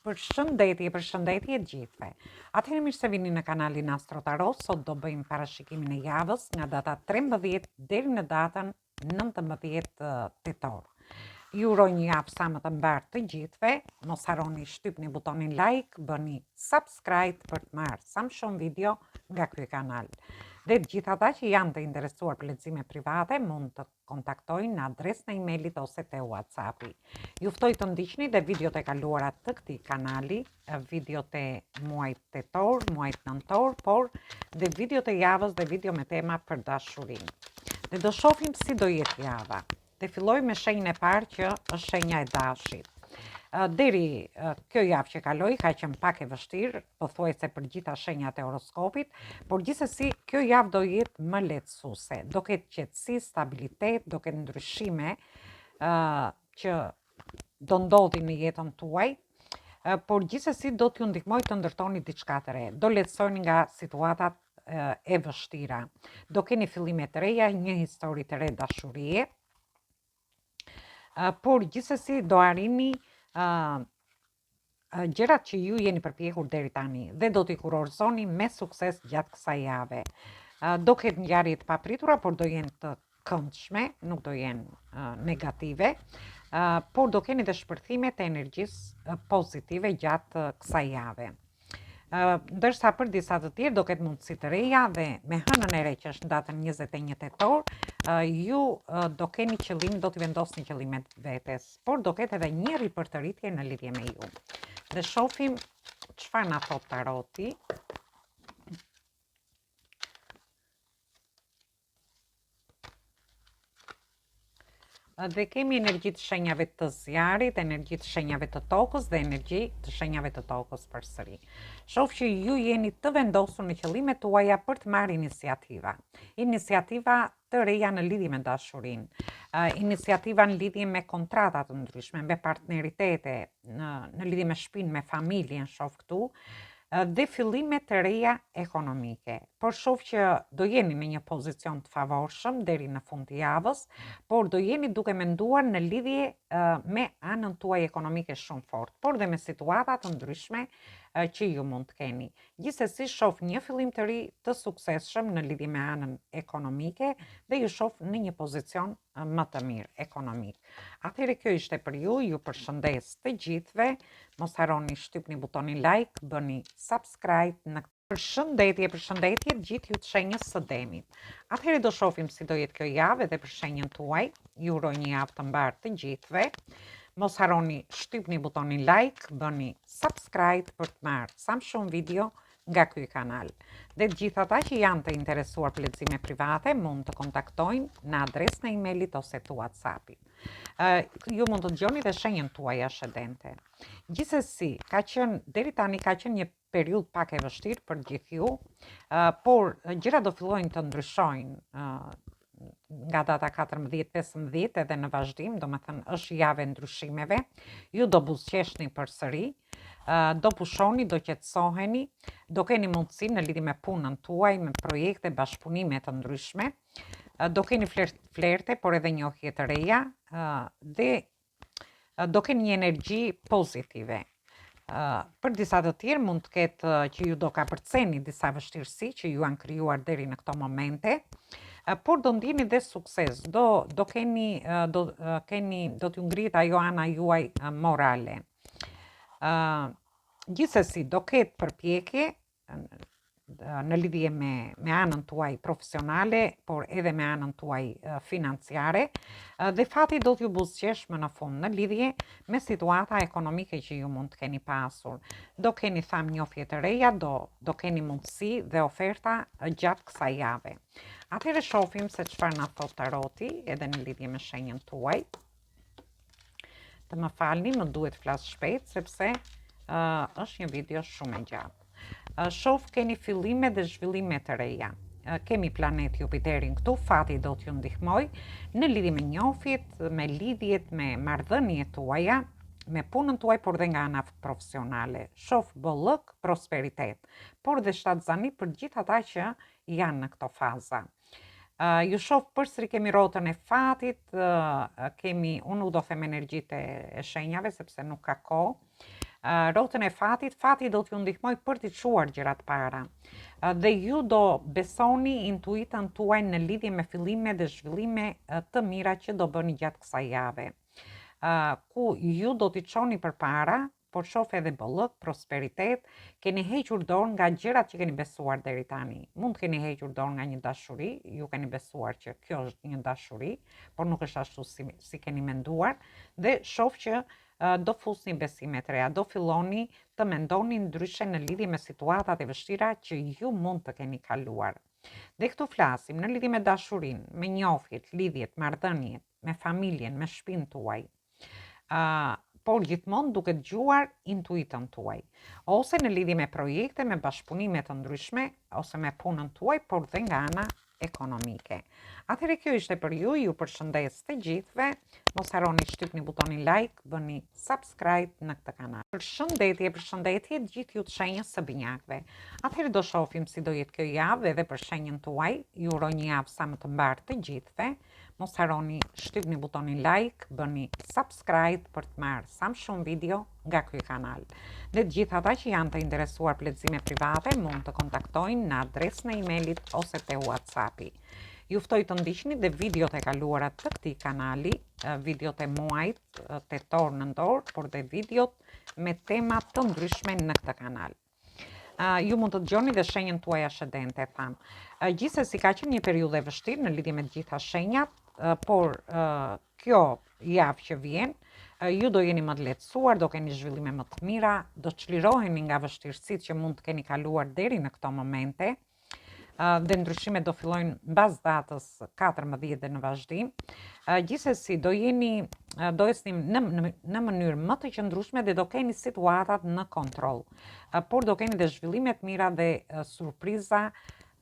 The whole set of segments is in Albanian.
Përshëndetje të gjithëve. Atëherë mirë se vini në kanalin Astro Tarot. Sot do bëjmë parashikimin e javës nga data 13 deri në datën 19 tetor. Ju uroj një javë sa më të mbarë të gjithëve. Mos harroni shtypni butonin like, bëni subscribe për të marrë sa më shumë video nga ky kanal. Dhe të gjithë ata që janë të interesuar për lexime private mund të kontaktojnë në adresën e emailit ose te WhatsAppi. Ju ftoj të ndiqni dhe videot e kaluara të këtij kanali, videot e muajit tetor, muajit nëntor, por dhe videot e javës dhe video me tema për dashurinë. Dhe do shohim si do jetë java. Dhe filloj me shenjën e parë që është shenja e dashit. Deri kjo javë që kaloi ka qenë pak e vështirë, pothuajse për gjitha shenjat e horoskopit, por gjithsesi kjo javë do jetë më lehtësuese. Do ketë qetësi, stabilitet, do ketë ndryshime që do ndodhin në jetën tuaj, por gjithsesi do t'ju ndihmoj të ndërtoni diçka të re. Do lehtësoni nga situatat e vështira. Do keni fillime të reja, një histori të re dashurie, por gjithsesi do arrini gjërat që ju jeni përpjekur deri tani dhe do t'i kurorëzoni me sukses gjatë kësaj jave. Do ketë ngjarje të papritura, por do jenë të këndshme, nuk do jenë negative, por do keni dhe shpërthime të energjisë pozitive gjatë kësaj jave. Ndërsa për disa të tjerë do ketë mundësi të reja dhe me hënën e re që është në datën 21 tetor, ju do keni qëllim, do t'i vendosni qëllimet vetes, por do ketë edhe një ripërtëritje në lidhje me ju. Dhe shohim çfarë na thot taroti. Dhe kemi energji të shenjave të zjarit, energji të shenjave të tokës dhe energji të shenjave të tokës përsëri. Shoh që ju jeni të vendosur në qëllimet tuaja për të marrë iniciativa. Iniciativa të reja në lidhje me dashurinë, iniciativa në lidhje me kontrata të ndryshme, me partneritete, në lidhje me shtëpinë, me familjen, shoh këtu. Dhe fillime të reja ekonomike. Por shoh që do jeni në një pozicion të favorshëm deri në fund të javës, por do jeni duke menduar në lidhje me anën tuaj ekonomike shumë fort, por dhe me situata të ndryshme që ju mund të keni. Gjithsesi shoh një fillim të ri të suksesshëm në lidhje me anën ekonomike dhe ju shoh në një pozicion më të mirë ekonomik. Atëherë kjo ishte për ju, ju përshëndes të gjithëve, mos harroni shtypni butonin like, bëni subscribe në Përshëndetje të gjithë ju të shenjës së Demit. Atëherë do shohim si do jetë kjo javë dhe për shenjën tuaj. Ju uroj një javë të mbarë të gjithëve. Mos harroni shtypni butonin like, bëni subscribe për të marrë sa më shumë video nga ky kanal. Dhe të gjithë ata që janë të interesuar për lexime private mund të kontaktojnë në adresën e emailit ose të WhatsAppit. Ju mund të dëgjoni dhe shenjën tuaj ascendente. Gjithsesi, deri tani ka qenë një periudhë pak e vështirë për gjithë ju, por gjërat do fillojnë të ndryshojnë nga data 14-15 edhe në vazhdim, do me thënë është javë e ndryshimeve, ju do buzëqeshni përsëri, do pushoni, do qetësoheni, do keni mundësi në lidhje me punën tuaj, me projekte, bashkëpunime të ndryshme, do keni flerte, por edhe njohje të reja, dhe do keni një energji pozitive. Për disa të tjerë mund të ketë që ju do ka përceni disa vështirësi që ju janë krijuar deri në këto momente, por do ndjeni dhe sukses, do t'ju ngrit ajo ana juaj morale. Gjithsesi do ketë përpjekje në lidhje me anën tuaj profesionale, por edhe me anën tuaj financiare, dhe fati do t'ju buzëqesh më në fund në lidhje me situata ekonomike që ju mund të keni pasur. Do keni njohje të reja, do keni mundësi dhe oferta gjatë kësaj jave. Atëherë shohim se çfarë na thot taroti edhe në lidhje me shenjën tuaj. Të më falni, më duhet flas shpejt sepse është një video shumë e gjatë. Shoh keni fillime dhe zhvillime të reja. Kemi planet Jupiterin këtu, fati do t'ju ndihmoj në lidhje me njohjet, me lidhjet, me marrëdhëniet tuaja, me punën tuaj, por dhe nga ana profesionale. Shoh bollëk, prosperitet, por dhe shtatzani për gjithë ata që janë në këto faza. Ju shoh përsëri kemi rrotën e fatit, unë u do them energjitë e shenjave sepse nuk ka kohë. rrotën e fatit, fati do t'ju ndihmoj për t'i çuar gjërat para. Dhe ju do besoni intuitën tuaj në lidhje me fillime dhe zhvillime të mira që do bëni gjatë kësaj jave. Ku ju do t'i çoni përpara, por shoh edhe bollëk, prosperitet, keni hequr dorë nga gjërat që keni besuar deri tani. Mund të keni hequr dorë nga një dashuri, ju keni besuar që kjo është një dashuri, por nuk është ashtu si keni menduar, dhe shoh që do fusni besime të reja, do filloni të mendoni ndryshe në lidhje me situatat e vështira që ju mund të keni kaluar. Dhe këtu flasim në lidhje me dashurin, me njofjet, lidhjet, marrëdhëniet, me familjen, me shtëpinë tuaj. Por gjithmonë duke dëgjuar intuitën tuaj, ose në lidhje me projekte, me bashkëpunime të ndryshme, ose me punën tuaj, por dhe nga ana ekonomike. Atëherë kjo ishte për ju përshëndes të gjithëve, mos harroni shtypni butonin like, bëni subscribe në këtë kanal. Përshëndetje gjithë ju të shenjës së binjakëve. Atëherë do shohim si do jetë kjo javë edhe për shenjën tuaj, ju uroj një javë sa më të mbarë të gjithëve. Mos harroni shtypni butonin like, bëni subscribe për të marrë sa më shumë video nga ky kanal. Dhe të gjithë ata që janë të interesuar për lexime private mund të kontaktojnë në adresën e emailit ose te WhatsAppi. Ju ftoj të ndiqni dhe videot e kaluara të këtij kanali, videot e muajit tetor nëntor, por dhe videot me tema të ndryshme në këtë kanal. Ju mund të dëgjoni dhe shenjën tuaj ascendente, tham. Gjithsesi ka qenë një periudhë e vështirë në lidhje me të gjitha shenjat, por kjo javë që vjen, ju do jeni më të lehtësuar, do keni zhvillime më të mira, do çliroheni nga vështirësitë që mund të keni kaluar deri në këto momente, dhe ndryshimet do fillojnë mbas datës 14 dhe në vazhdim. Gjithsesi do esnim në mënyrë më të qëndrueshme dhe do keni situatat në kontroll. Por do keni dhe zhvillime të mira dhe surpriza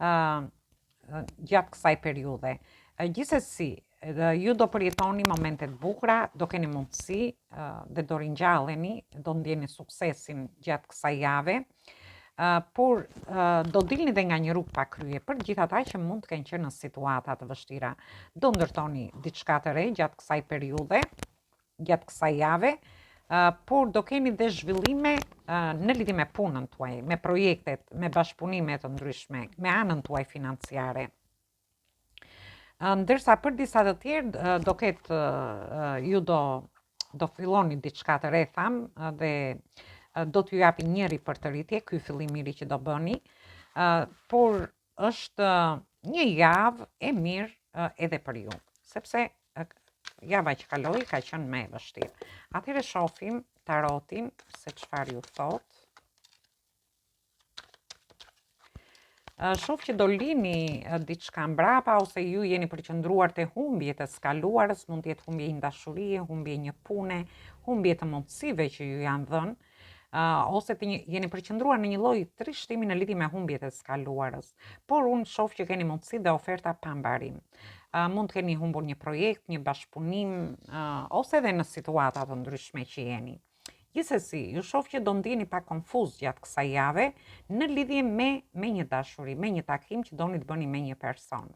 gjatë kësaj periudhe. Gjithsesi, ju do përjetoni momente të bukura, do keni mundësi dhe do ringjalleni, do ndjeni suksesin gjatë kësaj jave. Por do dilni dhe nga një rrugë pa krye për gjithë ata që mund të kenë qenë në situata të vështira. Do ndërtoni diçka të re gjatë kësaj periudhe, gjatë kësaj jave, por do keni dhe zhvillime në lidhje me punën tuaj, me projektet, me bashkëpunime të ndryshme, me anën tuaj financiare. Ndërsa për disa të tjerë do ketë ju do filloni diçka të re, tham, dhe do t'ju japi njëri për të rritje, ky fillim miri që do bëni, por është një javë e mirë edhe për ju, sepse java që kaloi ka qenë më e vështirë. Atëherë shohim tarotin se çfarë ju thot. Shoh që do lini diçka mbrapa ose ju jeni përqendruar te humbjet e skaluarës, mund të jetë humbje një dashurie, humbje një pune, humbje të mundësive që ju janë dhënë. Ose të jeni përqendruar në një lloj trishtimi në lidhje me humbjet e skaluarës, por unë shoh që keni mundësi dhe oferta pa mbarim. Mund të keni humbur një projekt, një bashkëpunim, ose edhe në situata të ndryshme që jeni. Gjithsesi, ju shoh që do ndjeni pak konfuz gjatë kësaj jave në lidhje me një dashuri, me një takim që doni të bëni me një person.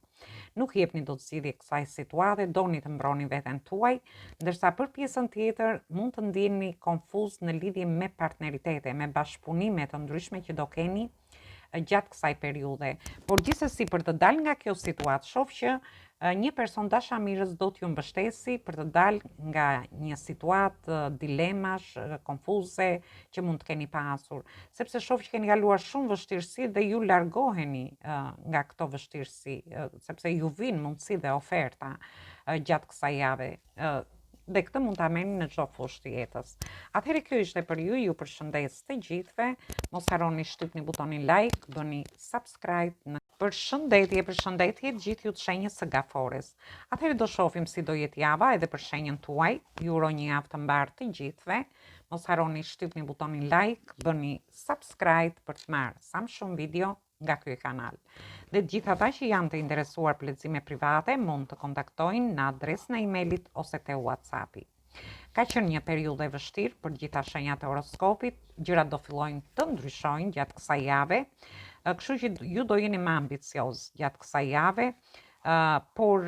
Nuk jepni dot zgjidhje kësaj situate, doni të mbroni veten tuaj, ndërsa për pjesën tjetër mund të ndjeni konfuz në lidhje me partneritete, me bashkëpunime të ndryshme që do keni gjatë kësaj periudhe. Por gjithsesi për të dalë nga kjo situatë, shoh që një person dashamirës do t'ju mbështesi për të dalë nga një situatë dilemash, konfuze që mund të keni pasur, sepse shoh që keni kaluar shumë vështirësi dhe ju largoheni nga këto vështirësi, sepse ju vijnë mundësi dhe oferta gjatë kësaj jave. Dhe këtë mund ta merrni në çdo fushë të jetës. Atëherë kjo ishte për ju përshëndes të gjithëve. Mos harroni shtypni butonin like, bëni subscribe në Përshëndetje gjithë ju të shenjës së Gafores. Atëherë do shohim si do jetë java edhe për shenjën tuaj. Ju uroj një javë të mbarë të gjithëve. Mos harroni shtypni butonin like, bëni subscribe për të marrë sa më shumë video nga ky kanal. Dhe të gjithë ata që janë të interesuar për lexime private mund të kontaktojnë në adresën e emailit ose te WhatsAppi. Ka qenë një periudhë e vështirë për gjitha shenjat e horoskopit, gjërat do fillojnë të ndryshojnë gjatë kësaj jave. Kështu që ju do jeni më ambicioz gjatë kësaj jave, por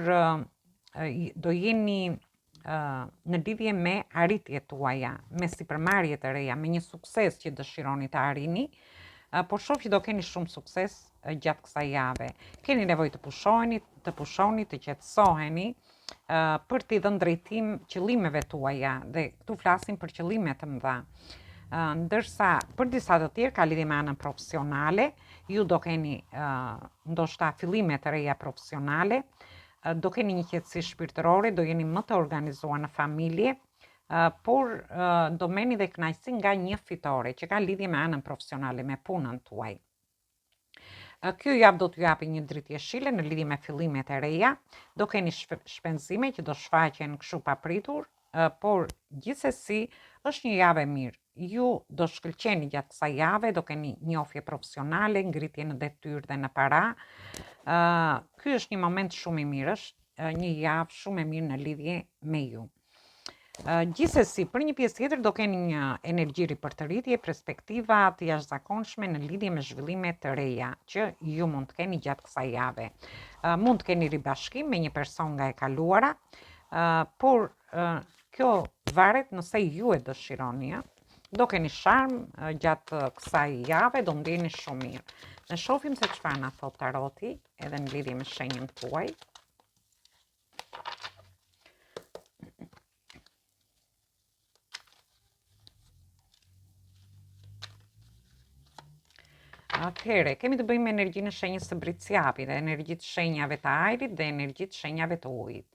do jeni në lidhje me arritjet tuaja, me sipërmarrjet e reja, me një sukses që dëshironi të arrini, por shoh që do keni shumë sukses gjatë kësaj jave. Keni nevojë të pushoni, të qetësoheni për t'i dhënë drejtim qëllimeve tuaja, dhe këtu flasim për qëllime të mëdha. Ndërsa për disa të tjerë ka lidhje me anën profesionale, ju do keni ndoshta fillime të reja profesionale, do keni një qetësi shpirtërore, do jeni më të organizuar në familje, por do merrni dhe kënaqësi nga një fitore që ka lidhje me anën profesionale, me punën tuaj. Kjo javë do t'ju japi një dritë jeshile në lidhje me fillimet e reja, do keni shpenzime që do shfaqen kështu papritur, por gjithsesi është një javë e mirë. Ju do shkëlqeni gjatë kësaj jave, do keni njohje profesionale, ngritje në detyrë dhe në para. Ky është një moment shumë i mirë, është një javë shumë e mirë në lidhje me ju. Gjithsesi, për një pjesë tjetër do keni një energji ripërtëritje, perspektiva të jashtëzakonshme në lidhje me zhvillime të reja që ju mund të keni gjatë kësaj jave. Mund të keni ribashkim me një person nga e kaluara, por kjo varet nëse ju e dëshironi. Do keni sharm gjatë kësaj jave, do ndjeni shumë mirë. Ne shohim se çfarë na thot taroti edhe në lidhje me shenjën tuaj. Atëherë, kemi të bëjmë me energjinë e shenjës së briciapit, energjitë shenjave të ajrit dhe energjitë shenjave të ujit.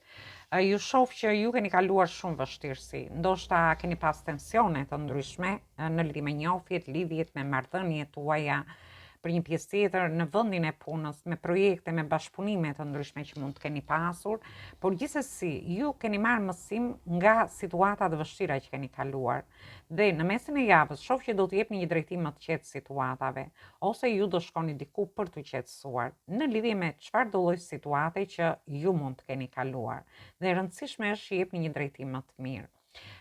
Ju shoh që ju keni kaluar shumë vështirësi, ndoshta keni pas tensione të ndryshme në lidhje me njohjet, lidhjet me marrëdhëniet tuaja për një pjesë tjetër në vendin e punës, me projekte, me bashkëpunime të ndryshme që mund të keni pasur, por gjithsesi ju keni marrë mësim nga situata të vështira që keni kaluar. Dhe në mesin e javës shoh që do të jepni një drejtim më të qetë situatave, ose ju do shkoni diku për të qetësuar në lidhje me çfarë do lloj situate që ju mund të keni kaluar. Dhe e rëndësishme është që jepni një drejtim më të mirë.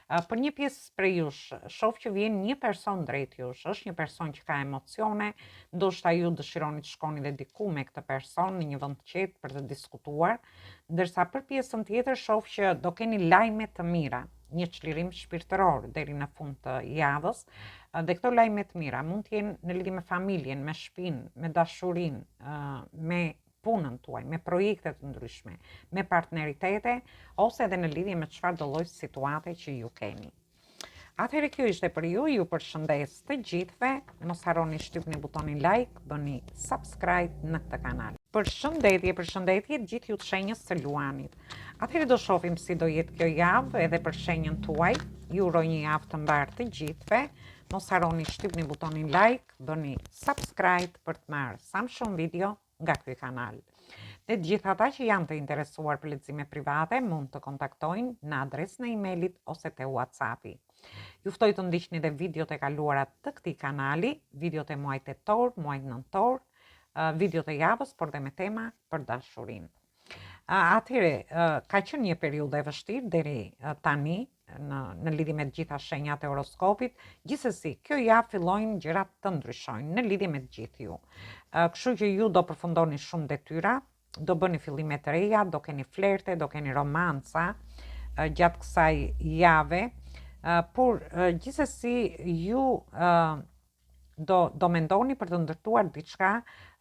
Për një pjesë prej jush, shoh që vjen një person drejt jush, është një person që ka emocione, ndoshta ju dëshironi të shkoni dhe diku me këtë person në një vend të qetë për të diskutuar, ndërsa për pjesën tjetër shoh që do keni lajme të mira, një çlirim shpirtëror deri në fund të javës, dhe këto lajme të mira mund të jenë në lidhje me familjen, me shtëpinë, me dashurinë, me punën tuaj, me projekte të ndryshme, me partneritete, ose edhe në lidhje me çfarë do lloj situate që ju keni. Atëherë kjo ishte për ju përshëndes të gjithëve, mos harroni shtypni butonin like, bëni subscribe në këtë kanal. Përshëndetje të gjithë ju të shenjës së luanit. Atëherë do shohim si do jetë kjo javë edhe për shenjën tuaj. Ju uroj një javë të mbarë të gjithëve. Mos harroni shtypni butonin like, bëni subscribe për të marrë sa më shumë video nga ky kanal. Dhe gjithë ata që janë të interesuar për lexime private mund të kontaktojnë në adresën e emailit ose te WhatsAppi. Ju ftoj të ndiqni dhe videot e kaluara të këtij kanali, videot e muajit tetor, muajit nëntor, videot e javës, por dhe me tema për dashurinë. Atëherë, ka qenë një periudhë e vështirë deri tani në lidhje me të gjitha shenjat e horoskopit. Gjithsesi, kjo javë fillojnë gjërat të ndryshojnë në lidhje me të gjithë ju. Kështu që ju do përfundoni shumë detyra, do bëni fillime të reja, do keni flerte, do keni romanca gjatë kësaj jave, por gjithsesi ju do mendoni për të ndërtuar diçka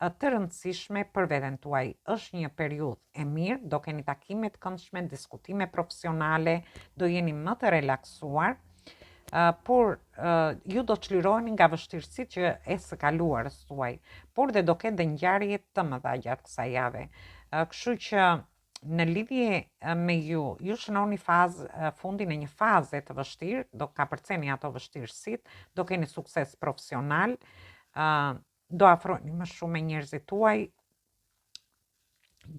të rëndësishme për veten tuaj. Është një periudhë e mirë, do keni takime të këndshme, diskutime profesionale, do jeni më të relaksuar, por ju do çliroheni nga vështirësitë që e së kaluarës tuaj, por dhe do ketë dhe ngjarje të mëdha gjatë kësaj jave. Kështu që në lidhje me ju shënoni fundin e një faze të vështirë, do ka përceni ato vështirësitë, do keni sukses profesional, do afroheni më shumë me njerëzit tuaj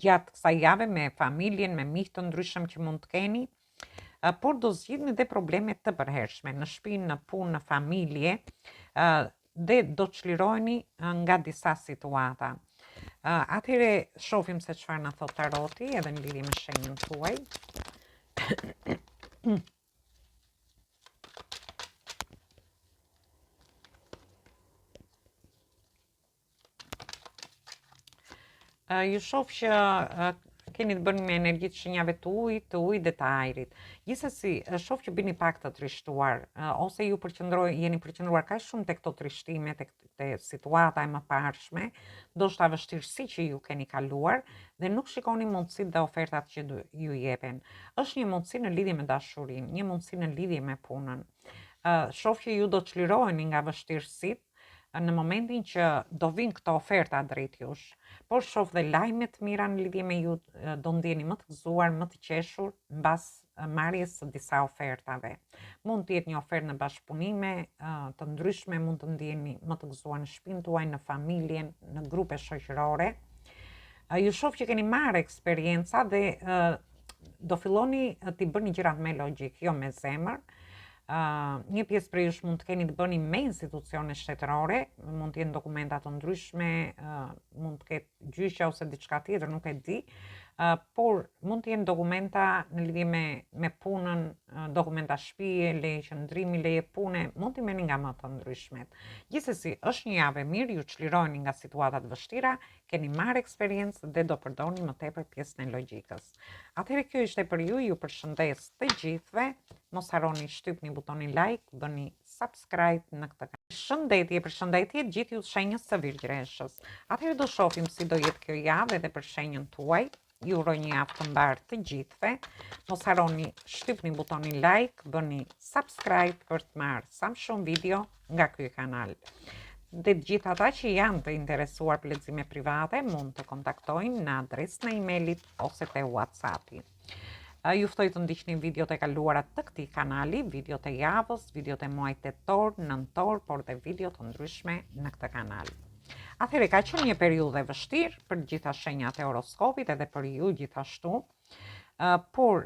gjatë kësaj jave, me familjen, me miq të ndryshëm që mund të keni, por do zgjidhni dhe probleme të përhershme në shtëpi, në punë, në familje, dhe do çliroheni nga disa situata. Atëherë shohim se çfarë na thot taroti edhe në lidhje me shenjën tuaj. Ju shoh që keni të bëni me energji të shenjave të ujit dhe të ajrit. Gjithsesi, shoh që bini pak të trishtuar, ose ju jeni përqendruar kaq shumë tek këto trishtime, tek situata e mëparshme, ndoshta vështirësi që ju keni kaluar dhe nuk shikoni mundësitë dhe ofertat që ju jepen. Është një mundësi në lidhje me dashurinë, një mundësi në lidhje me punën. Shoh që ju do të çliroheni nga vështirësitë në momentin që do vinë këto oferta drejt jush, por shoh dhe lajme të mira në lidhje me ju, do ndjeni më të gëzuar, më të qeshur mbas marrjes së disa ofertave. Mund të jetë një ofertë në bashkëpunime të ndryshme, mund të ndjeni më të gëzuar në shtëpinë tuaj, në familjen, në grupe shoqërore. Ju shoh që keni marrë eksperjenca dhe do filloni t'i bëni gjërat me logjik, jo me zemër. Një pjesë prej jush mund të keni të bëni me institucione shtetërore, mund të jenë dokumenta të ndryshme, mund të ketë gjyqja ose diçka tjetër, nuk e di, por mund të jenë dokumenta në lidhje me punën, dokumenta shtëpie, leje qëndrimi, leje pune, mund t'i merrni nga më të ndryshmet. Gjithsesi, është një javë e mirë, ju çliroheni nga situatat vështira, keni marrë eksperiencë dhe do përdorni më tepër pjesën e logjikës. Atëherë kjo ishte për ju, ju përshëndes të gjithëve. Mos harroni shtypni butonin like, bëni subscribe në këtë kanal. Përshëndetje gjithë ju të shenjës së Virgjëreshës. Atëherë do shohim si do jetë kjo javë edhe për shenjën tuaj. Ju uroj një javë të mbarë të gjithëve. Mos harroni shtypni butonin like, bëni subscribe për të marrë sa më shumë video nga ky kanal. Dhe të gjithë ata që janë të interesuar për lexime private mund të kontaktojnë në adresën e emailit ose te WhatsAppi. Ju ftoj të ndiqni videot e kaluara të këtij kanali, videot e javës, videot e muajit tetor, nëntor, por dhe video të ndryshme në këtë kanal. Atëherë ka qenë një periudhë e vështirë për të gjitha shenjat e horoskopit edhe për ju gjithashtu. Por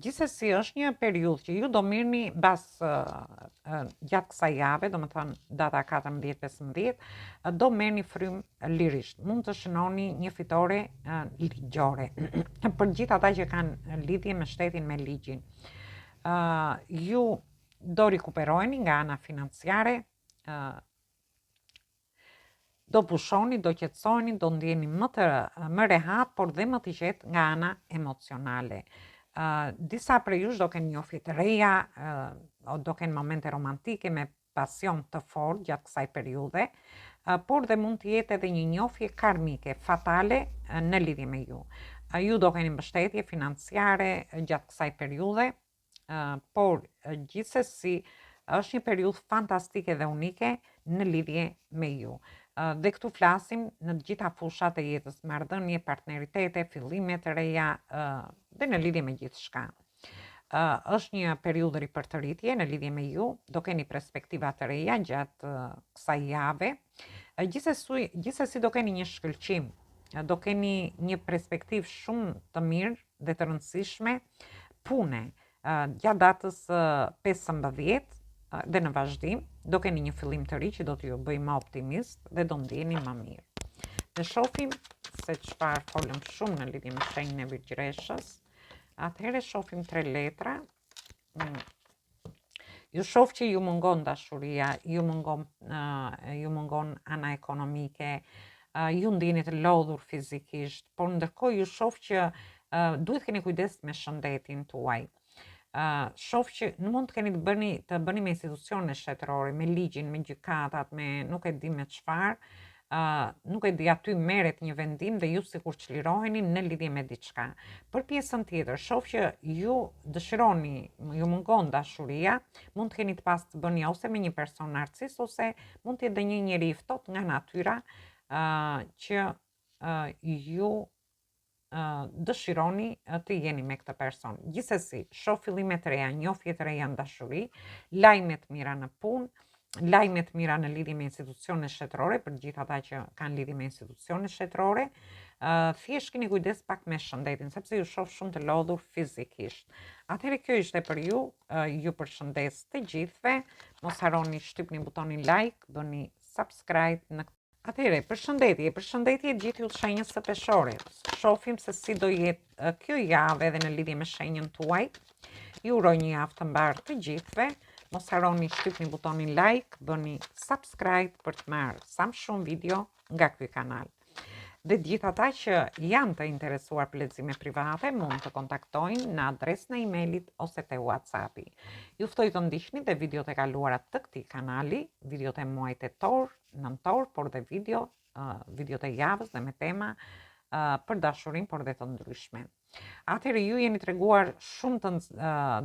gjithsesi është një periudhë që ju do mirni mbas gjatë kësaj jave, domethënë data 14-15, do merrni frymë lirisht. Mund të shënoni një fitore ligjore për gjithë ata që kanë lidhje me shtetin, me ligjin. Ju do rikuperoheni nga ana financiare, do pushoni, do qetësoheni, do ndjeni më rehat, por dhe më të qetë nga ana emocionale. Disa prej jush do kenë njohje të reja, do kenë momente romantike me pasion të fortë gjatë kësaj periudhe, por dhe mund të jetë edhe një njohje karmike, fatale në lidhje me ju. Ju do keni mbështetje financiare gjatë kësaj periudhe, por gjithsesi është një periudhë fantastike dhe unike në lidhje me ju. Dhe këtu flasim në të gjitha fushat e jetës, marrëdhënie, partneritete, fillime të reja dhe në lidhje me gjithçka. Është një periudhë ripërtëritje në lidhje me ju, do keni perspektiva të reja gjatë kësaj jave. Gjithsesi do keni një shkëlqim, do keni një perspektivë shumë të mirë dhe të rëndësishme pune gjatë datës 15 dhe në vazhdim. Do keni një fillim të ri që do t'ju bëj më optimist dhe do ndjeni më mirë. Dhe shohim se çfarë folëm shumë në lidhje me shenjën e Virgjëreshës. Atëherë shohim 3 letra. Ju shoh që ju mungon dashuria, ju mungon ana ekonomike, ju ndjeni të lodhur fizikisht, por ndërkohë ju shoh që duhet keni kujdes me shëndetin tuaj. Shoh që mund të keni të bëni me institucione shtetërore, me ligjin, me gjykatat, me nuk e di me çfarë, nuk e di, aty merret një vendim dhe ju sikur çliroheni në lidhje me diçka. Për pjesën tjetër, shoh që ju dëshironi, ju mungon dashuria, mund të keni të pas të bëni ose me një person narcis, ose mund të jetë një njeri i ftohtë nga natyra që ju dëshironi të jeni me këtë person. Gjithsesi, shoh fillime të reja, njohje të reja në dashuri, lajme të mira në punë, lajme të mira në lidhje me institucione shtetërore, për gjithë ata që kanë lidhje me institucione shtetërore. Thjesht keni kujdes pak me shëndetin, sepse ju shoh shumë të lodhur fizikisht. Atëherë kjo ishte për ju, ju përshëndes të gjithëve. Mos harroni shtypni butonin like, bëni subscribe në këtë. Atëherë, përshëndetje gjithë ju të shenjës së Peshorit. Shohim se si do jetë kjo javë edhe në lidhje me shenjën tuaj. Ju uroj një javë të mbarë të gjithëve. Mos harroni shtypni butonin like, bëni subscribe për të marrë sa më shumë video nga ky kanal. Dhe gjithë ata që janë të interesuar për lexime private mund të kontaktojnë në adresën e emailit ose te WhatsAppi. Ju ftoj të ndiqni dhe videot e kaluara të këtij kanali, videot e muajit tetor, nëntor, por dhe videot e javës dhe me tema për dashurinë, por dhe të ndryshme. Atëherë ju jeni treguar shumë të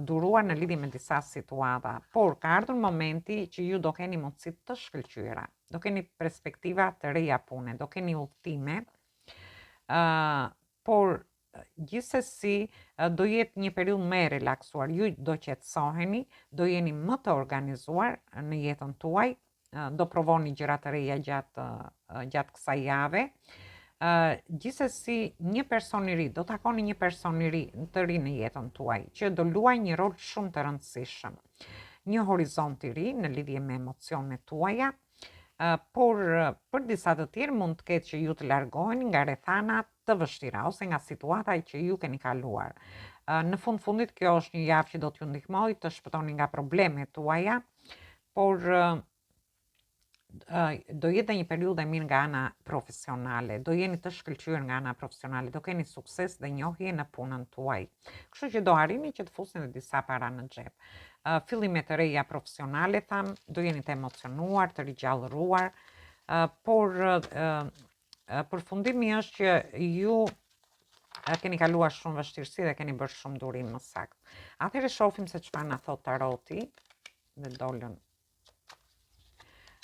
duruar në lidhje me disa situata, por ka ardhur momenti që ju do keni mundësi të shkëlqyera, do keni perspektiva të reja pune, do keni udhëtime, por gjithsesi do jetë një periudhë më e relaksuar, ju do qetësoheni, do jeni më të organizuar në jetën tuaj, do provoni gjëra të reja gjatë kësaj jave. Gjithsesi një person i ri, do takoni një person i ri të ri në jetën tuaj, që do luajë një rol shumë të rëndësishëm. Një horizont i ri në lidhje me emocionet tuaja, por për disa të tjerë mund të ketë që ju të largoheni nga rrethana të vështira ose nga situata që ju keni kaluar. Në fundit kjo është një javë që do t'ju ndihmojë të shpëtoni nga problemet tuaja, por do jetë një periudhë e mirë nga ana profesionale, do jeni të shkëlqyer nga ana profesionale, do keni sukses dhe njohje në punën tuaj. Kështu që do arrini që të fusni dhe disa para në xhep. Fillime të reja profesionale, do jeni të emocionuar, të rigjallëruar, por përfundimi është që ju keni kaluar shumë vështirësi dhe keni bërë shumë durim më saktë. Atëherë shohim se çfarë na thot taroti dhe dolën.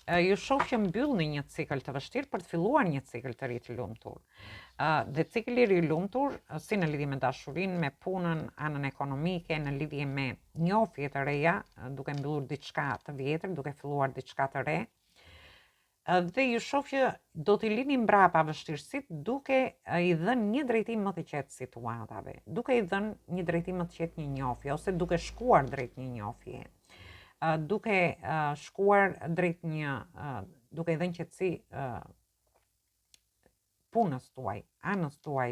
Ju shoh që mbyllni një cikël të vështirë për të filluar një cikël të ri të lumtur. Dhe cikli i ri i lumtur, si në lidhje me dashurinë, me punën, anën ekonomike, në lidhje me njohje të reja, duke mbyllur diçka të vjetër, duke filluar diçka të re. Dhe ju shoh që do t'i lini mbrapa vështirësitë duke i dhënë një drejtim më të qetë situatave, duke i dhënë një drejtim më të qetë një njohje ose duke shkuar drejt një njohje. Duke shkuar drejt duke i dhënë qetësi punës tuaj, anës tuaj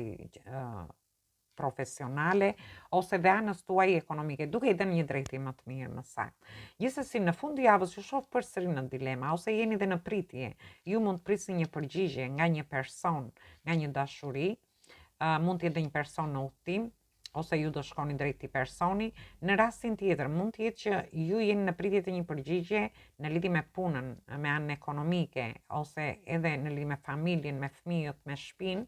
profesionale ose dhe anës tuaj ekonomike, duke i dhënë një drejtim më të mirë, më saktë. Gjithsesi në fund javës ju shoh përsëri në dilema ose jeni dhe në pritje. Ju mund të prisni një përgjigje nga një person, nga një dashuri, mund të jetë një person në udhtim, ose ju do shkoni drejt i personi. Në rastin tjetër mund të jetë që ju jeni në pritje të një përgjigje në lidhje me punën, me anën ekonomike ose edhe në lidhje me familjen, me fëmijët, me shtëpinë,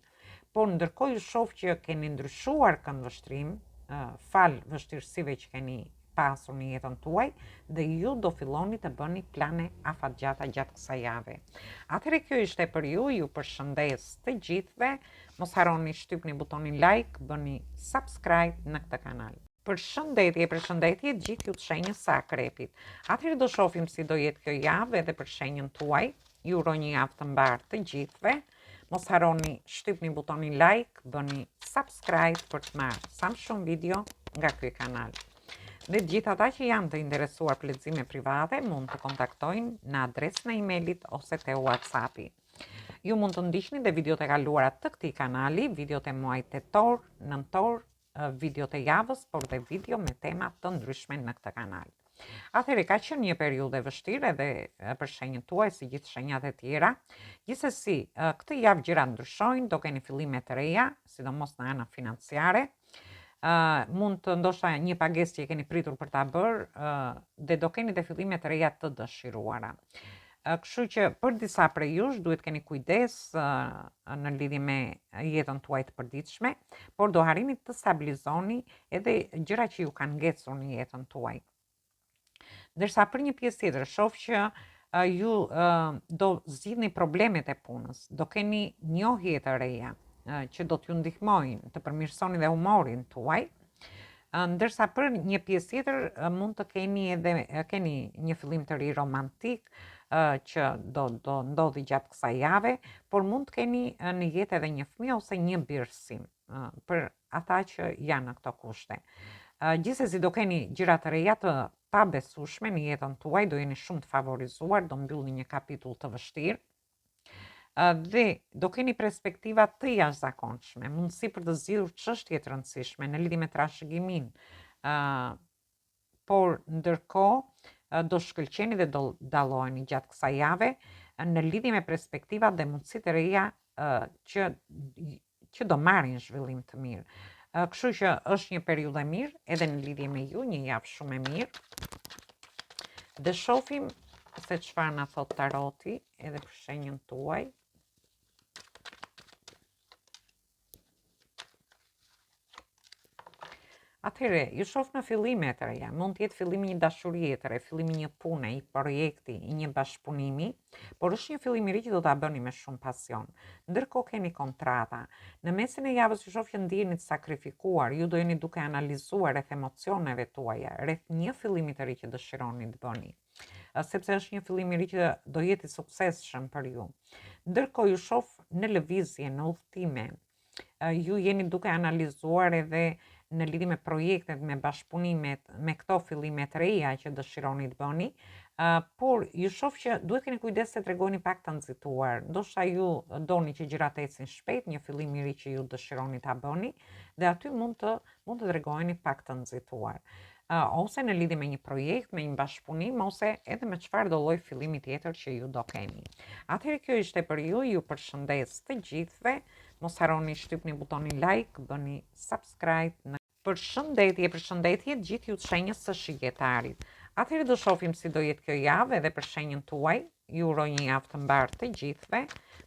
por ndërkohë ju shoh që keni ndryshuar këndvështrim, fal vështirësive që keni pasur në jetën tuaj dhe ju do filloni të bëni plane afatgjata gjatë kësaj jave. Atëherë kjo ishte për ju përshëndes të gjithëve. Mos harroni shtypni butonin like, bëni subscribe në këtë kanal. Përshëndetje gjithë ju të shenjës së Akrepit. Atëherë do shohim si do jetë kjo javë edhe për shenjën tuaj. Ju uroj një javë të mbarë të gjithëve. Mos harroni shtypni butonin like, bëni subscribe për të marrë sa më shumë video nga ky kanal. Dhe gjithë ata që janë të interesuar për lexime private mund të kontaktojnë në adresën e emailit ose te WhatsAppi. Ju mund të ndiqni dhe videot e kaluara të këtij kanali, videot e muajit tetor, nëntor, videot e javës, por dhe video me tema të ndryshme në këtë kanal. Atëherë ka qenë një periudhë e vështirë edhe për shenjën tuaj si gjithë shenjat e tjera. Gjithsesi, këtë javë gjërat ndryshojnë, do keni fillime të reja, sidomos në anën financiare. Mund të ndoshta një pagesë që e keni pritur për ta bërë dhe do keni dhe fillime të reja të dëshiruara. Kështu që për disa prej jush duhet keni kujdes në lidhje me jetën tuaj të përditshme, por do harrini të stabilizoni edhe gjëra që ju kanë ngecur në jetën tuaj. Ndërsa për një pjesë tjetër shoh që ju do zgjidhni problemet e punës, do keni njohje të reja që do t'ju ndihmojnë të përmirësoni dhe humorin tuaj, ndërsa për një pjesë tjetër mund të keni një fillim të ri romantik që do ndodhi gjatë kësaj jave, por mund të keni në jetë edhe një fëmijë ose një birësim për ata që janë në këto kushte. Gjithsesi do keni gjëra të reja të pabesueshme në jetën tuaj, do jeni shumë të favorizuar, do mbyllni një kapitull të vështirë. Dhe do keni perspektiva të jashtëzakonshme, mundësi për të zgjidhur çështje të rëndësishme në lidhje me trashëgiminë, por ndërkohë do shkëlqeni dhe do dalloheni gjatë kësaj jave në lidhje me perspektiva dhe mundësi të reja që do marrin zhvillim të mirë. Kështu që është një periudhë e mirë edhe në lidhje me ju, një javë shumë e mirë. Dhe shohim se çfarë na thot taroti edhe për shenjën tuaj. Atëherë, ju shoh në fillime të reja, mund të jetë fillimi një dashurie të re, fillimi një pune, një projekti, një bashkëpunimi, por është një fillim i ri që do ta bëni me shumë pasion. Ndërkohë keni kontrata. Në mesin e javës ju shoh që ndjeni të sakrifikuar, ju do jeni duke analizuar rreth emocioneve tuaja, rreth një fillimi të ri që dëshironi të bëni. Sepse është një fillim i ri që do jetë i suksesshëm për ju. Ndërkohë ju shoh në lëvizje, në udhëtime, ju jeni duke analizuar edhe në lidhje me projektet, me bashkëpunimet, me këto fillime të reja që dëshironi të bëni, por ju shoh që duhet keni kujdes se tregoni pak të nxituar. Ndoshta ju doni që gjërat ecin shpejt, një fillim i ri që ju dëshironi ta bëni, dhe aty mund të tregoni pak të nxituar. Ose në lidhje me një projekt, me një bashkëpunim, ose edhe me çfarë do lloj fillimi tjetër që ju do keni. Atëherë kjo ishte për ju, ju përshëndes të gjithëve. Mos harroni shtypni butonin like, bëni subscribe në Përshëndetje gjithë ju të shenjës së shigetarit. Atëherë do shohim si do jetë kjo javë edhe për shenjën tuaj. Ju uroj një javë të mbarë të gjithëve.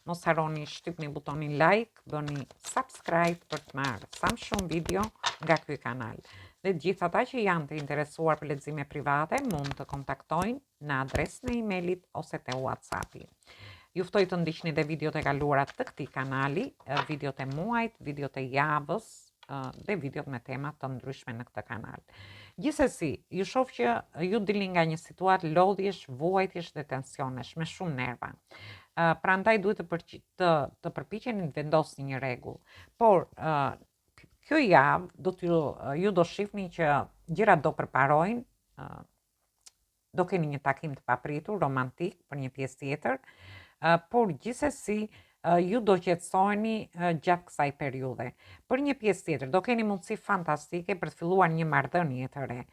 Mos harroni shtypni butonin like, bëni subscribe për të marrë sa më shumë video nga ky kanal. Dhe gjithë ata që janë të interesuar për lexime private mund të kontaktojnë në adresën e emailit ose te WhatsAppi. Ju ftoj të ndiqni dhe videot e kaluara të këtij kanali, videot e muajit, videot e javës, dhe videot me tema të ndryshme në këtë kanal. Gjithsesi, ju shoh që ju dilni nga një situatë lodhjesh, vuajtjesh dhe tensionesh me shumë nerva. Prandaj duhet të përpiqeni të vendosni një rregull. Por kjo javë ju do shihni që gjërat do përparojnë, do keni një takim të papritur, romantik për një pjesë tjetër, por gjithsesi ju do qetësoheni gjatë kësaj periudhe. Për një pjesë tjetër, do keni mundësi fantastike për të filluar një marrëdhënie të re,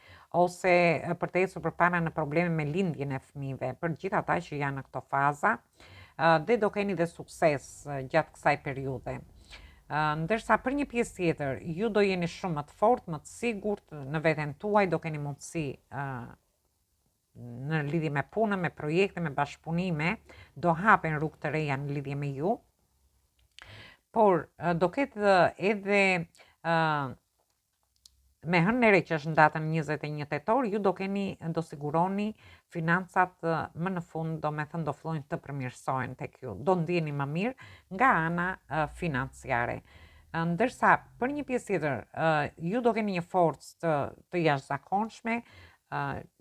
ose për të ecur përpara në probleme me lindjen e fëmijëve, për gjithë ata që janë në këto faza, dhe do keni dhe sukses gjatë kësaj periudhe. Ndërsa për një pjesë tjetër, ju do jeni shumë më të fortë, më të sigurt në veten tuaj, do keni mundësi në lidhje me punën, me projekte, me bashkëpunime, do hapen rrugë të reja në lidhje me ju, por do ketë edhe me hënë e re që është në datën 21 tetor, ju do siguroni financat më në fund, do me thënë do fillojnë të përmirësohen tek ju, do ndjeni më mirë nga ana financiare. Ndërsa për një pjesë tjetër, ju do keni një forcë të jashtëzakonshme,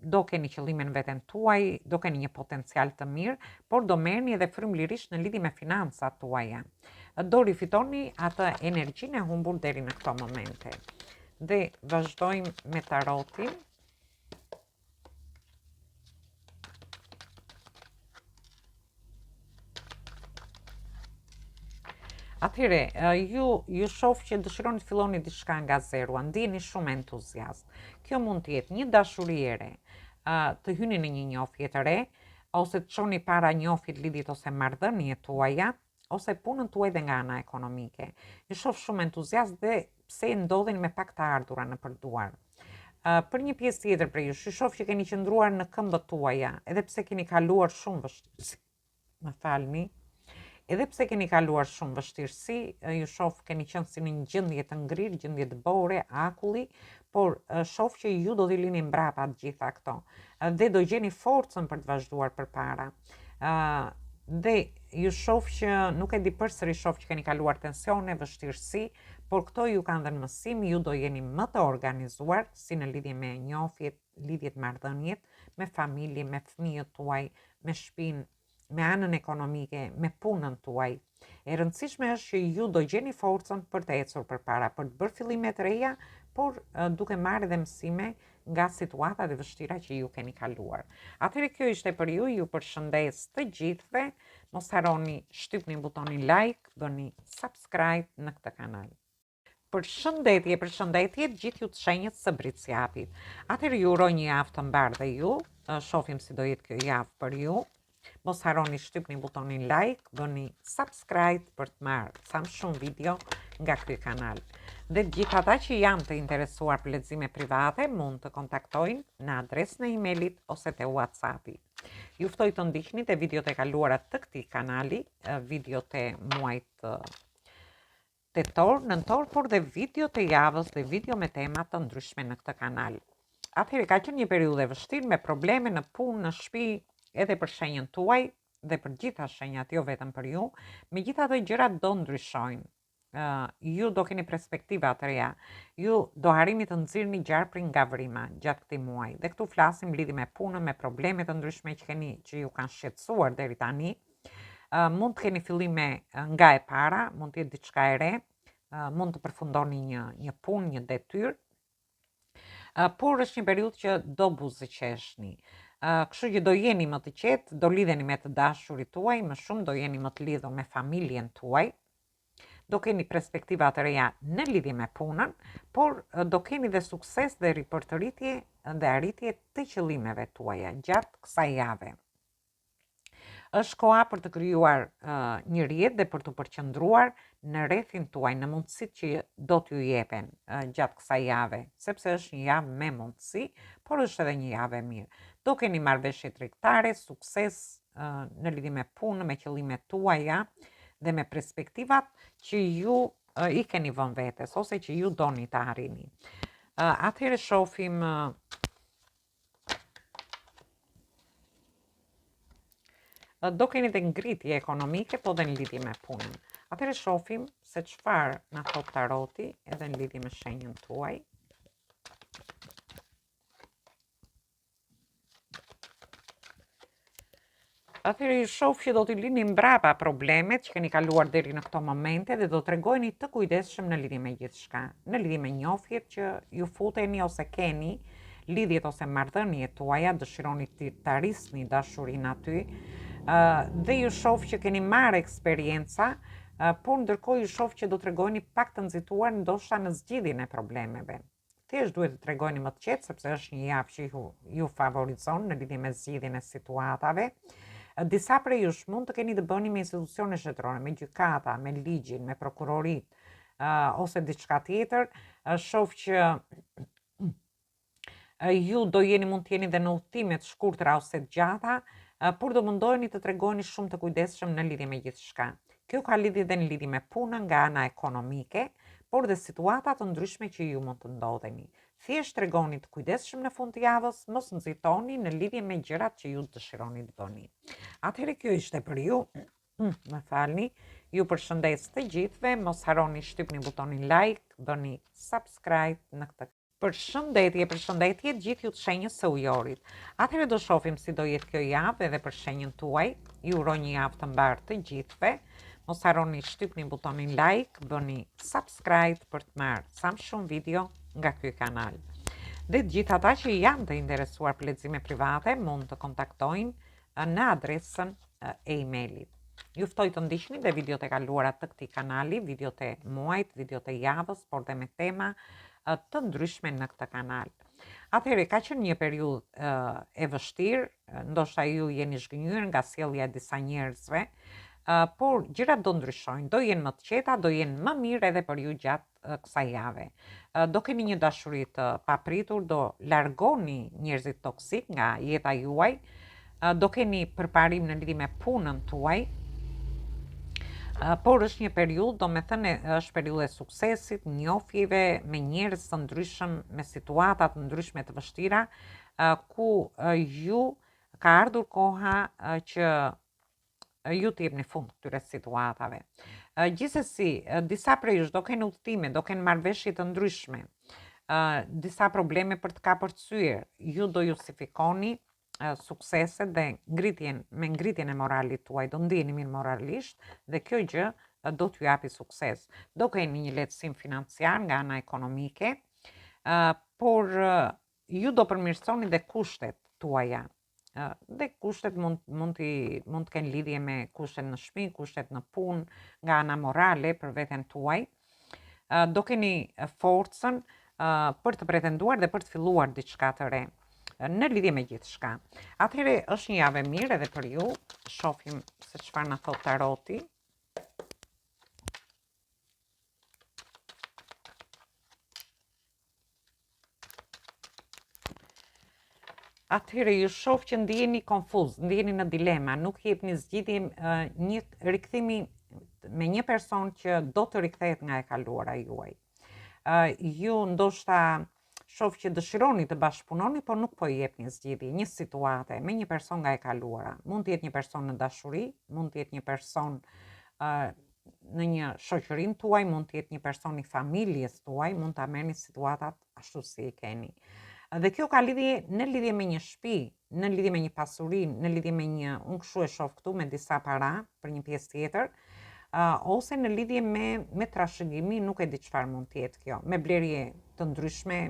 do keni qëllime në veten tuaj, do keni një potencial të mirë, por do merrni edhe frymëlirisht në lidhje me financat tuaja. Do rifitoni atë energjinë e humbur deri në këto momente. Dhe vazhdojmë me tarotin. Atëherë, ju shoh që dëshironi të filloni diçka nga zero, ndjeni shumë entuziazm. Kjo mund të jetë një dashuriere, të hyni në një njohje të re, ose të çoni para njohjit, lidhjet ose marrëdhëniet tuaja, ose punën tuaj dhe nga ana ekonomike. Ju shoh shumë entuziazm dhe pse ndodhen me pak të ardhura në përduar. Për një pjesë tjetër për ju, shoh që keni qëndruar në këmbët tuaja, edhe pse keni kaluar shumë vështirësi. Edhe pse keni kaluar shumë vështirësi, ju shoh keni qenë si në një gjendje të ngrirë, gjendje të bore, akulli, por shoh që ju do t'i lini mbrapa të gjitha këto dhe do gjeni forcën për të vazhduar përpara. Dhe ju shoh që nuk e di përsëri, shoh që keni kaluar tensione, vështirësi, por këto ju kanë dhënë mësim, ju do jeni më të organizuar si në lidhje me njohjet, lidhjet marrëdhëniet, me familje, me fëmijët tuaj, me shtëpinë, me anën ekonomike, me punën tuaj. E rëndësishme është që ju do gjeni forcën për të ecur përpara, për të bërë fillime të reja, por duke marrë edhe mësime nga situatat e vështira që ju keni kaluar. Atëherë kjo ishte për ju përshëndes të gjithëve, mos harroni shtypni butonin like, bëni subscribe në këtë kanal. Përshëndetje gjithë ju të shenjës së Briciapit. Atëherë ju uroj një javë të mbarë dhe ju, shohim si do jetë kjo javë për ju. Mos harroni shtypni butonin like, bëni subscribe për të marrë sa më shumë video nga ky kanal. Dhe gjithë ata që janë të interesuar për lexime private mund të kontaktojnë në adresën e emailit ose te WhatsAppi. Ju ftoj të ndiqni te videot e kaluara të këtij kanali, videot e muajit tetor, nëntor, por dhe videot e javës dhe video me tema të ndryshme në këtë kanal. Atëherë ka qenë një periudhë e vështirë me probleme në punë, në shtëpi, edhe për shenjën tuaj dhe për gjitha shenjat, jo vetëm për ju. Megjithatë gjërat do ndryshojnë. Ju do keni perspektiva të reja. Ju do harrini të nxirrni gjarprin nga vrima gjatë këtij muaji. Dhe këtu flasim lidhi me punën, me probleme të ndryshme që ju kanë shqetësuar deri tani. Mund të keni fillime nga e para, mund të jetë diçka e re, mund të përfundoni një punë, një detyrë. Por është një periudhë që do buzëqeshni. Kështu që do jeni më të qetë, do lidheni me të dashurit tuaj, më shumë do jeni më të lidhur me familjen tuaj. Do keni perspektiva të reja në lidhje me punën, por do keni dhe sukses dhe ripërtëritje dhe arritje të qëllimeve tuaja gjatë kësaj jave. Është koha për të krijuar një rrjet dhe për të përqendruar në rrethin tuaj, në mundësitë që do t'ju jepen gjatë kësaj jave, sepse është një javë me mundësi, por është edhe një javë e mirë. Do keni marrëveshje tregtare, sukses në lidhje me punën, me qëllimet tuaja dhe me perspektivat që ju i keni vënë vetes ose që ju doni ta arrini. Atëherë shohim do keni dhe ngritje ekonomike, po dhe në lidhje me punën. Atëherë shohim se çfarë na thot taroti edhe në lidhje me shenjën tuaj. Atëherë ju shoh që do t'i lini mbrapa problemet që keni kaluar deri në këto momente dhe do t'regojni të kujdesshëm në lidhje me gjithçka, në lidhje me njofjet që ju futeni ose keni, lidhjet ose marrëdhëniet tuaja, dëshironi të arrisni dashurinë aty. Dhe ju shoh që keni marrë eksperjenca, por ndërkohë ju shoh që do t'regojni pak të nxituar ndoshta në zgjidhjen e problemeve. Thjesht duhet të tregojni më të qetë sepse është një javë që ju favorizon në lidhje me zgjidhjen e situatave. Disa prej jush mund të keni të bëni me institucione shtetërore, me gjykata, me ligjin, me prokurorit, ose diçka tjetër. Shoh që ju mund të jeni dhe në udhëtime të shkurtra ose të gjata, por do mundoheni të tregoni shumë të kujdesshëm në lidhje me gjithçka. Kjo ka lidhje dhe në lidhje me punën nga ana ekonomike, por dhe situata të ndryshme që ju mund të ndodheni. Thjesht tregoni të kujdesshëm në fund të javës, mos nxitoni në lidhje me gjërat që ju dëshironi të bëni. Atëherë kjo ishte për ju. Më falni. Ju përshëndes të gjithëve, mos harroni shtypni butonin like, bëni subscribe në këtë. Përshëndetje gjithë ju të shenjës së ujorit. Atëherë do shohim si do jetë kjo javë edhe për shenjën tuaj. Ju uroj një javë të mbarë të gjithëve. Mos harroni shtypni butonin like, bëni subscribe për të marrë sa më shumë video nga ky kanal. Dhe gjithë ata që janë të interesuar për lexime private mund të kontaktojnë në adresën e emailit. Ju ftoj të ndiqni dhe videot e kaluara të këtij kanali, videot e muajit, videot e javës, por dhe me tema të ndryshme në këtë kanal. Atëherë ka qenë një periudhë e vështirë, ndoshta ju jeni zhgënjur nga sjellja e disa njerëzve, por gjërat do ndryshojnë, do jenë më të qeta, do jenë më mirë edhe për ju gjatë kësaj jave. Do keni një dashuri të papritur, do largoni njerëzit toksik nga jeta juaj, do keni përparim në lidhje me punën tuaj, por është një periudhë, do me thënë është periudhë e suksesit, njofjeve me njerëz të ndryshëm, me situata të ndryshme të vështira, ku ju ka ardhur koha që ju të jepni fund këtyre situatave. Gjithsesi, disa prej jush do kenë udhëtime, do kenë marrëveshje të ndryshme, disa probleme për të kapërcyer, ju do justifikoni sukseset dhe me ngritjen e moralit tuaj, do ndiheni mirë moralisht dhe kjo gjë do t'ju japi sukses. Do keni një lehtësim financiar nga ana ekonomike, por ju do përmirësoni dhe kushtet tuaja. Dhe kushtet mund të kenë lidhje me kushtet në shtëpi, kushtet në punë, nga ana morale për veten tuaj. Do keni forcën për të pretenduar dhe për të filluar diçka të re. në lidhje me gjithçka. Atëherë është një javë e mirë edhe për ju. Shohim se çfarë na thot taroti. Atëherë ju shoh që ndiheni konfuz, ndiheni në dilema, nuk jepni zgjidhje, një rikthimi me një person që do të rikthehet nga e kaluara juaj. Ju ndoshta shoh që dëshironi të bashkëpunoni, por nuk po i jepni zgjidhje, një situate me një person nga e kaluara. Mund të jetë një person në dashuri, mund të jetë një person në një shoqërinë tuaj, mund të jetë një person i familjes tuaj, mund ta merrni situatat ashtu si i keni. Dhe kjo ka lidhje në lidhje me një shtëpi, në lidhje me një pasuri, në lidhje me një, unë kështu e shoh këtu me disa para për një pjesë tjetër, ose në lidhje me trashëgimi, nuk e di çfarë mund të jetë kjo, me blerje të ndryshme,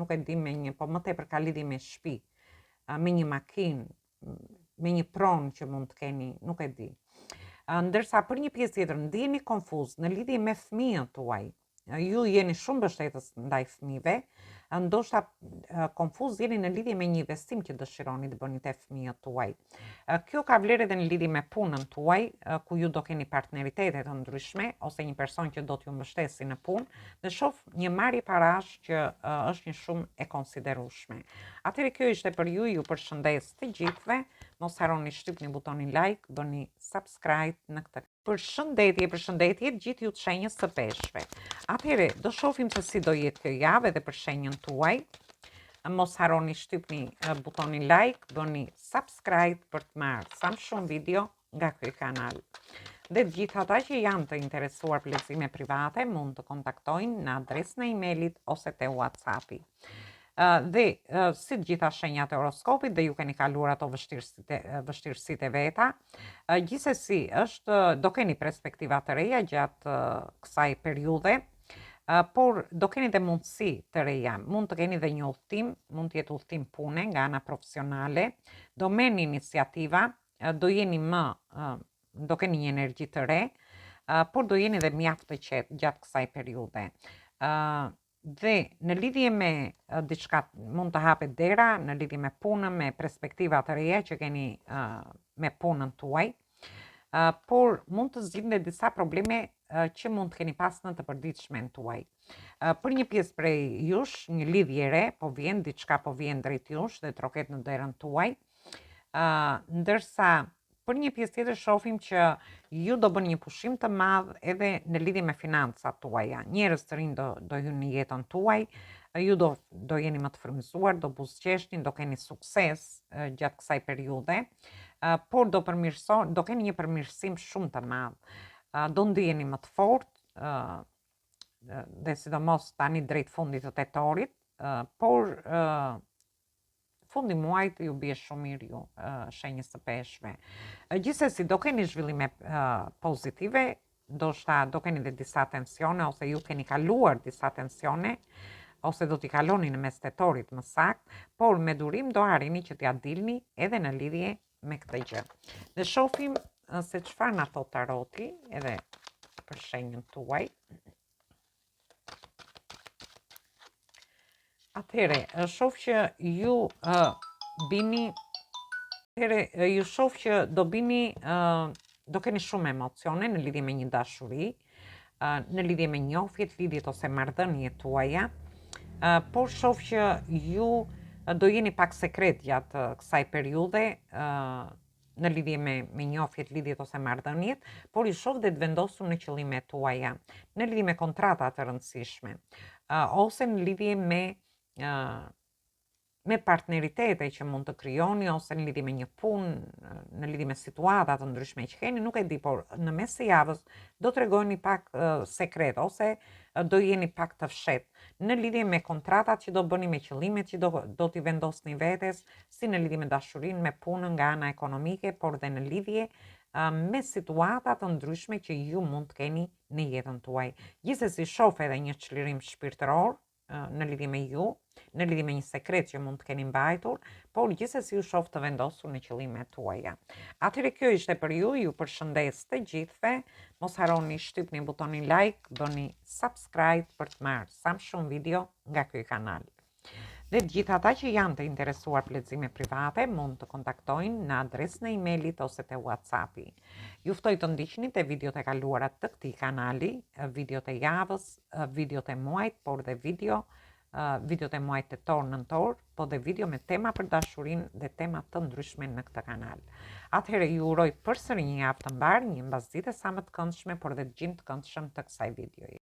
nuk e di me një, po më tepër ka lidhje me shtëpi, me një makinë, me një pronë që mund të keni, nuk e di. Ndërsa për një pjesë tjetër ndiheni konfuz në lidhje me fëmijët tuaj. Ju jeni shumë mbështetës ndaj fëmijëve, ndoshta konfuz jeni në lidhje me një investim që dëshironi të bëni te fëmijët tuaj. Kjo ka vlerë edhe në lidhje me punën tuaj, ku ju do keni partneritete të ndryshme ose një person që do t'ju mbështesi në punë, dhe shoh një marrje parash që është një shumë e konsiderueshme. Atëherë kjo ishte për ju, ju përshëndes të gjithëve. Mos harroni shtypni butonin like, bëni subscribe në këtë. Përshëndetje gjithë ju të shenjës së peshqve. Atëherë do shohim se si do jetë kjo javë edhe për shenjën tuaj. Mos harroni shtypni butonin like, bëni subscribe për të marrë sa më shumë video nga ky kanal. Dhe gjithë ata që janë të interesuar për lexime private mund të kontaktojnë në adresën e emailit ose te WhatsAppi. Dhe si të gjitha shenjat e horoskopit dhe ju keni kaluar ato vështirësitë e veta. Gjithsesi do keni perspektiva të reja gjatë kësaj periudhe, por do keni dhe mundësi të reja. Mund të keni dhe një udhtim, mund të jetë udhtim pune nga ana profesionale, do merrni iniciativa, do keni një energji të re, por do jeni dhe mjaft të qetë gjatë kësaj periudhe. Dhe në lidhje me diçka mund të hapet dera, në lidhje me punën, me perspektiva të reja që keni me punën tuaj, por mund të zgjidhni disa probleme që mund të keni pas në të përditshmen tuaj. Për një pjesë prej jush, një lidhje re, po vjen diçka po vjen drejt jush dhe troket në derën tuaj, ndërsa për një pjesë tjetër shohim që ju do bëni një pushim të madh edhe në lidhje me financat tuaja. Njerëz të rinj do hynë në jetën tuaj, ju do jeni më të frymëzuar, do buzëqeshni, do keni sukses gjatë kësaj periudhe, por do keni një përmirësim shumë të madh. Do ndiheni më të fortë, dhe sidomos tani drejt fundit të tetorit, por fundi muajit ju bie shumë mirë ju, shenjës së peshqve. Gjithsesi do keni zhvillime pozitive, ndoshta do keni dhe disa tensione ose ju keni kaluar disa tensione ose do t'i kaloni në mes tetorit më saktë, por me durim do arrini që t'ia dilni edhe në lidhje me këtë gjë. Dhe shohim se çfarë na thot taroti edhe për shenjën tuaj. Atëherë, shoh që ju do keni shumë emocione në lidhje me një dashuri, në lidhje me njohjet, lidhjet ose marrëdhëniet tuaja, por shoh që ju do jeni pak sekret gjatë kësaj periudhe, në lidhje me njohjet, lidhjet ose marrëdhëniet, por ju shoh dhe të vendosur në qëllimet tuaja, në lidhje me kontrata të rëndësishme, ose në lidhje me partneritete që mund të krijoni, ose në lidhje me një punë, në lidhje me situata të ndryshme që keni, nuk e di, por në mes të javës do t'rregojeni pak sekret, ose do jeni pak të fshet, në lidhje me kontratat që do bëni, me qëllimet që do t'i vendosni vetes, si në lidhje me dashurinë, me punën nga ana ekonomike, por dhe në lidhje me situata të ndryshme që ju mund të keni në jetën tuaj. Gjithsesi shoh edhe një çlirim shpirtëror në lidhje me ju, në lidhje me një sekret që mund të keni mbajtur, por gjithsesi ju shoh të vendosur në qëllimet tuaja. Atëherë kjo ishte për ju, ju përshëndes të gjithëve, mos harroni shtypni butonin like, bëni subscribe për të marrë sa më shumë video nga ky kanal. Dhe të gjithë ata që janë të interesuar për lexime private mund të kontaktojnë në adresën e emailit ose te WhatsAppi. Ju ftoj të ndiqni te videot e kaluara të këtij kanali, videot e javës, videot e muajit, por dhe videot e muajit tetor, nëntor, po dhe video me tema për dashurinë dhe tema të ndryshme në këtë kanal. Atëherë ju uroj përsëri një javë të mbar, një mbasditë sa më të këndshme, por dhe gjim të këndshëm të kësaj videoje.